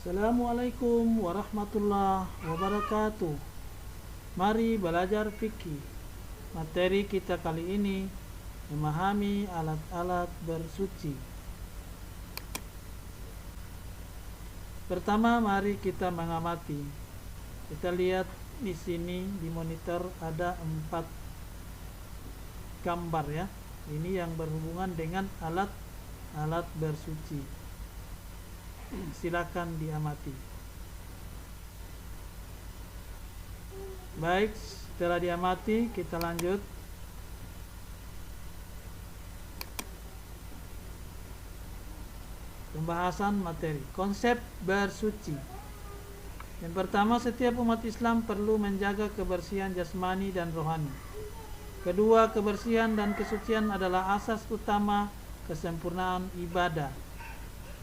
Assalamualaikum warahmatullahi wabarakatuh. Mari belajar fikih. Materi kita kali ini memahami alat-alat bersuci. Pertama, mari kita mengamati. Kita lihat di sini di monitor ada 4 gambar ya. Ini yang berhubungan dengan alat bersuci. Silakan diamati. Baik, setelah diamati kita lanjut. Pembahasan materi konsep bersuci. Yang pertama, setiap umat Islam perlu menjaga kebersihan jasmani dan rohani. Kedua, kebersihan dan kesucian adalah asas utama kesempurnaan ibadah.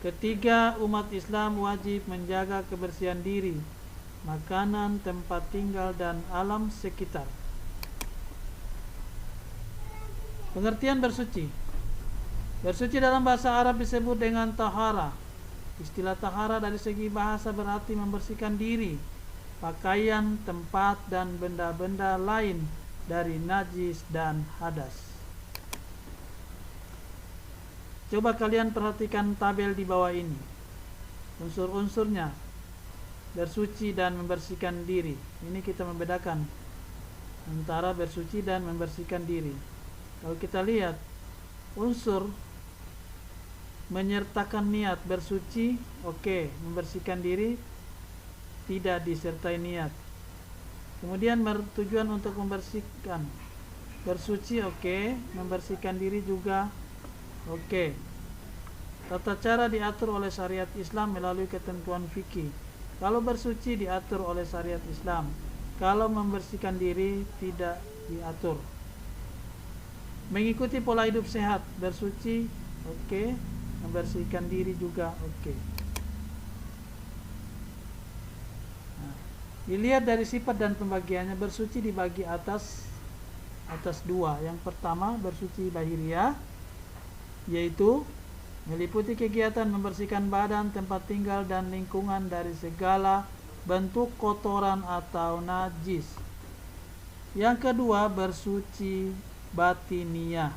Ketiga, umat Islam wajib menjaga kebersihan diri, makanan, tempat tinggal, dan alam sekitar. Pengertian bersuci. Bersuci dalam bahasa Arab disebut dengan tahara. Istilah tahara dari segi bahasa berarti membersihkan diri, pakaian, tempat, dan benda-benda lain dari najis dan hadas. Coba kalian perhatikan tabel di bawah ini. Unsur-unsurnya bersuci dan membersihkan diri. Ini kita membedakan antara bersuci dan membersihkan diri. Kalau kita lihat unsur menyertakan niat bersuci, oke. Membersihkan diri tidak disertai niat. Kemudian bertujuan untuk membersihkan, bersuci oke, membersihkan diri juga oke. Tata cara diatur oleh syariat Islam melalui ketentuan fikih. Kalau bersuci diatur oleh syariat Islam, kalau membersihkan diri tidak diatur. Mengikuti pola hidup sehat, bersuci oke, membersihkan diri juga oke. Nah, dilihat dari sifat dan pembagiannya, bersuci dibagi atas dua. Yang pertama, bersuci lahiriah, yaitu meliputi kegiatan membersihkan badan, tempat tinggal, dan lingkungan dari segala bentuk kotoran atau najis. Yang kedua, bersuci batiniah,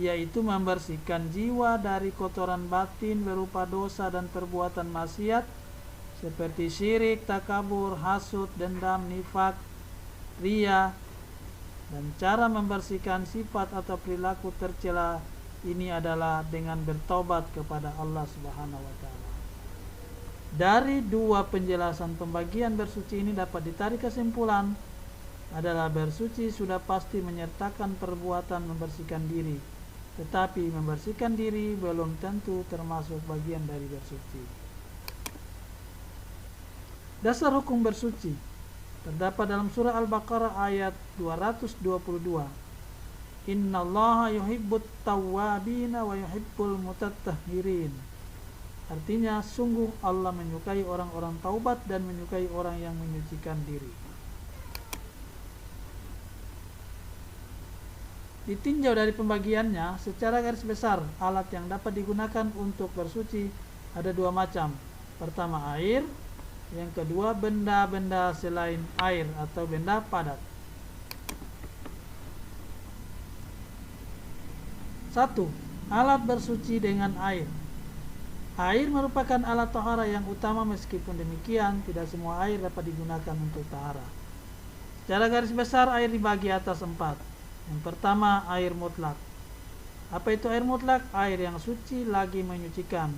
yaitu membersihkan jiwa dari kotoran batin berupa dosa dan perbuatan maksiat seperti syirik, takabur, hasud, dendam, nifak, riya. Dan cara membersihkan sifat atau perilaku tercela ini adalah dengan bertobat kepada Allah Subhanahu wa taala. Dari dua penjelasan pembagian bersuci ini dapat ditarik kesimpulan adalah bersuci sudah pasti menyertakan perbuatan membersihkan diri, tetapi membersihkan diri belum tentu termasuk bagian dari bersuci. Dasar hukum bersuci terdapat dalam surah Al-Baqarah ayat 222. Innallaha yuhibbut tawwabina wa yuhibbul mutatahhirin. Artinya, sungguh Allah menyukai orang-orang taubat dan menyukai orang yang menyucikan diri. Ditinjau dari pembagiannya, secara garis besar, alat yang dapat digunakan untuk bersuci ada dua macam. Pertama, air. Yang kedua, benda-benda selain air atau benda padat. 1. Alat bersuci dengan air. Air merupakan alat tahara yang utama, meskipun demikian tidak semua air dapat digunakan untuk tahara. Secara garis besar air dibagi atas 4. Yang pertama, air mutlak. Apa itu air mutlak? Air yang suci lagi menyucikan.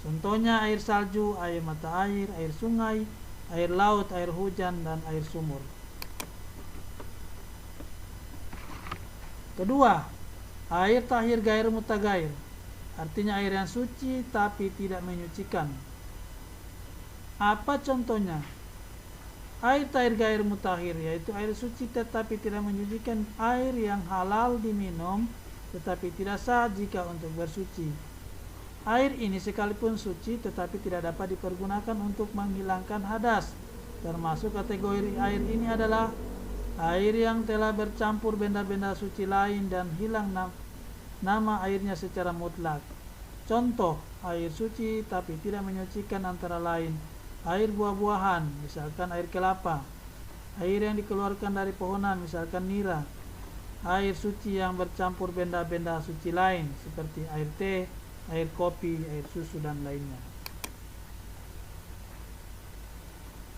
Contohnya air salju, air mata air sungai, air laut, air hujan, dan air sumur. Kedua, air tahir gair mutagair, artinya air yang suci tapi tidak menyucikan. Apa contohnya? Air tahir gair mutahhir, yaitu air suci tetapi tidak menyucikan, air yang halal diminum tetapi tidak sah jika untuk bersuci. Air ini sekalipun suci tetapi tidak dapat dipergunakan untuk menghilangkan hadas. Termasuk kategori air ini adalah air yang telah bercampur benda-benda suci lain dan hilang nama airnya secara mutlak. Contoh, air suci tapi tidak menyucikan antara lain air buah-buahan, misalkan air kelapa, air yang dikeluarkan dari pohonan, misalkan nira, air suci yang bercampur benda-benda suci lain seperti air teh, air kopi, air susu, dan lainnya.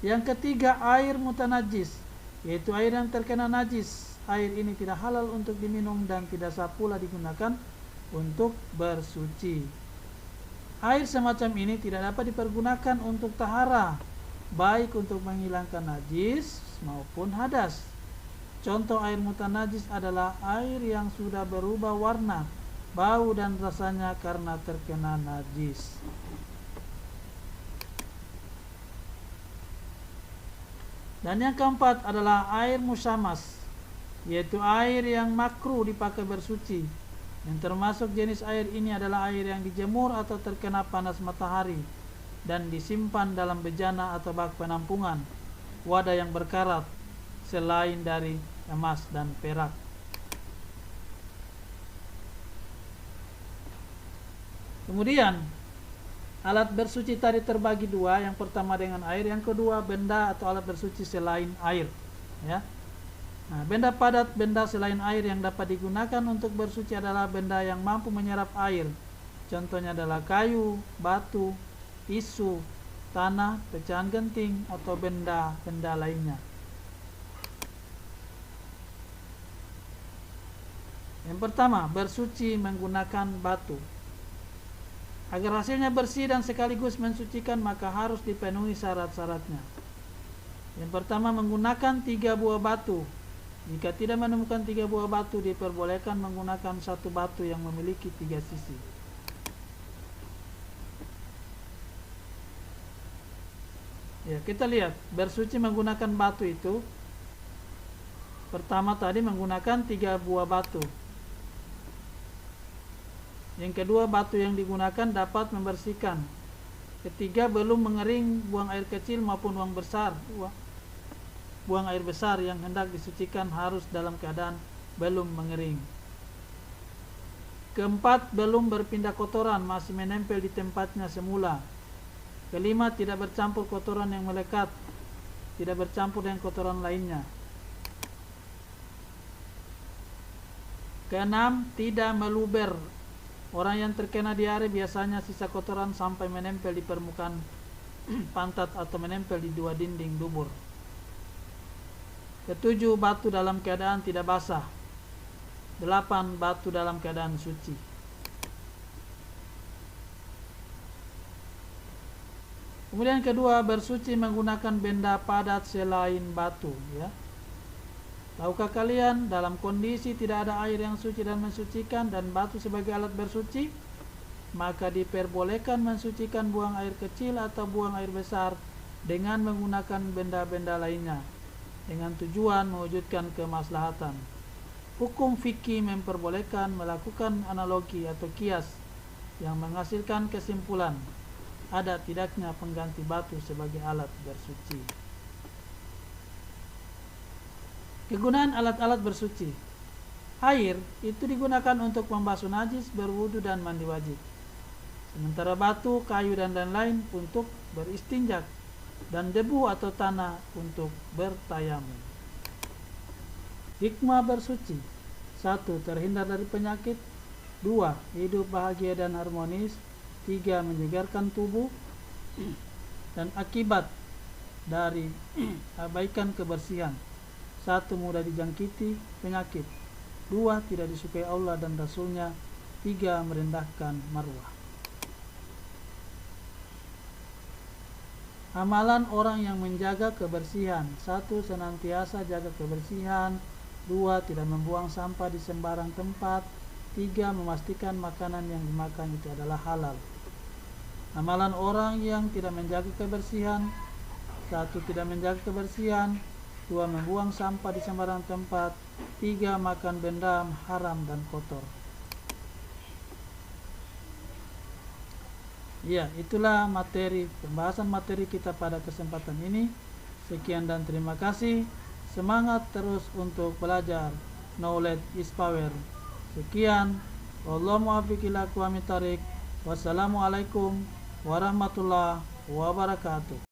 Yang ketiga, air mutanajis, yaitu air yang terkena najis. Air ini tidak halal untuk diminum dan tidak sah pula digunakan untuk bersuci. Air semacam ini tidak dapat dipergunakan untuk tahara, baik untuk menghilangkan najis maupun hadas. Contoh air mutanajis adalah air yang sudah berubah warna, bau dan rasanya karena terkena najis. Dan yang keempat adalah air musyamas, yaitu air yang makruh dipakai bersuci. Yang termasuk jenis air ini adalah air yang dijemur atau terkena panas matahari dan disimpan dalam bejana atau bak penampungan, wadah yang berkarat selain dari emas dan perak. Kemudian alat bersuci tadi terbagi dua, yang pertama dengan air, yang kedua benda atau alat bersuci selain air, ya. Nah, benda padat, benda selain air yang dapat digunakan untuk bersuci adalah benda yang mampu menyerap air. Contohnya adalah kayu, batu, tisu, tanah, pecahan genting, atau benda-benda lainnya. Yang pertama, bersuci menggunakan batu. Agar hasilnya bersih dan sekaligus mensucikan, maka harus dipenuhi syarat-syaratnya. Yang pertama, menggunakan 3 buah batu. Jika tidak menemukan 3 buah batu, diperbolehkan menggunakan 1 batu yang memiliki 3 sisi. Ya, kita lihat bersuci menggunakan batu itu. Pertama tadi menggunakan 3 buah batu. Yang kedua, batu yang digunakan dapat membersihkan. Ketiga, belum mengering buang air kecil maupun buang air besar yang hendak disucikan harus dalam keadaan belum mengering. Keempat, belum berpindah kotoran, masih menempel di tempatnya semula. Kelima, tidak bercampur kotoran yang melekat, tidak bercampur dengan kotoran lainnya. Keenam, tidak meluber. Orang yang terkena diare biasanya sisa kotoran sampai menempel di permukaan pantat atau menempel di 2 dinding dubur. Ketujuh, batu dalam keadaan tidak basah. 8, batu dalam keadaan suci. Kemudian kedua, bersuci menggunakan benda padat selain batu, ya. Tahukah kalian, dalam kondisi tidak ada air yang suci dan mensucikan dan batu sebagai alat bersuci, maka diperbolehkan mensucikan buang air kecil atau buang air besar dengan menggunakan benda-benda lainnya, dengan tujuan mewujudkan kemaslahatan. Hukum fikih memperbolehkan melakukan analogi atau kias yang menghasilkan kesimpulan ada tidaknya pengganti batu sebagai alat bersuci. Kegunaan alat-alat bersuci. Air itu digunakan untuk membasuh najis, berwudu, dan mandi wajib. Sementara batu, kayu, dan lain-lain untuk beristinjak, dan debu atau tanah untuk bertayamum. Hikmah bersuci. 1. Terhindar dari penyakit. 2. Hidup bahagia dan harmonis. 3. Menyegarkan tubuh. Dan akibat dari abaikan kebersihan. 1. Mudah dijangkiti penyakit. 2. Tidak disukai Allah dan Rasulnya. 3. Merendahkan marwah. Amalan orang yang menjaga kebersihan. 1. Senantiasa jaga kebersihan. 2. Tidak membuang sampah di sembarang tempat. 3. Memastikan makanan yang dimakan itu adalah halal. Amalan orang yang tidak menjaga kebersihan. 1. Tidak menjaga kebersihan. 2. Membuang sampah di sembarang tempat. 3. Makan benda haram dan kotor. Ya, itulah pembahasan materi kita pada kesempatan ini. Sekian dan terima kasih. Semangat terus untuk belajar. Knowledge is power. Sekian. Wallahu muwaffiq ila aqwamit thoriq. Wassalamualaikum warahmatullahi wabarakatuh.